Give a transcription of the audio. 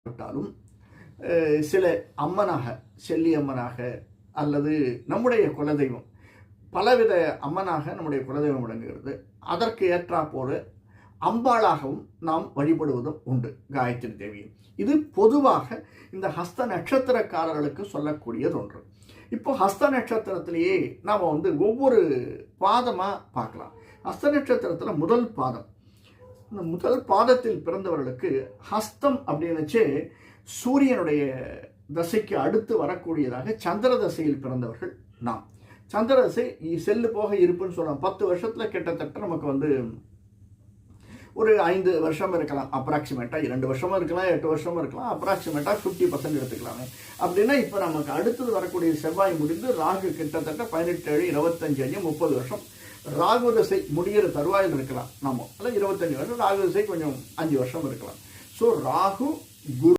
விட்டாலும் சில அம்மனாக, செல்லி அம்மனாக அல்லது நம்முடைய குலதெய்வம், பலவித அம்மனாக நம்முடைய குலதெய்வம் விளங்குகிறது. அதற்கு ஏற்றா போல அம்பாளாகவும் நாம் வழிபடுவதும் உண்டு, காயத்ரி தேவியை. இது பொதுவாக இந்த ஹஸ்த நட்சத்திரக்காரர்களுக்கு சொல்லக்கூடியது ஒன்று. இப்போ ஹஸ்த நட்சத்திரத்திலேயே நாம் ஒவ்வொரு பாதமாக பார்க்கலாம். ஹஸ்த நட்சத்திரத்தில் முதல் பாதம், இந்த முதல் பாதத்தில் பிறந்தவர்களுக்கு ஹஸ்தம் அப்படின்னுச்சு சூரியனுடைய தசைக்கு அடுத்து வரக்கூடியதாக சந்திர தசையில் பிறந்தவர்கள் நாம். சந்திர தசை செல்லு போக இருப்புன்னு சொல்லலாம். 10 வருஷத்தில் கிட்டத்தட்ட நமக்கு ஒரு 5 வருஷம் இருக்கலாம், அப்ராக்சிமேட்டாக 2 வருஷமும் இருக்கலாம், 8 வருஷமும் இருக்கலாம், அப்ராக்சிமேட்டாக 50% எடுத்துக்கலாமே. அப்படின்னா இப்போ நமக்கு அடுத்தது வரக்கூடிய செவ்வாய் முடிந்து ராகு கிட்டத்தட்ட 18, 7, 25, 30 வருஷம் ராகு தசை முடிகிற தருவாயில் இருக்கலாம். நம்ம இல்லை 25 வருஷம், ராகு தசை கொஞ்சம் 5 வருஷம் இருக்கலாம். ஸோ ராகு குரு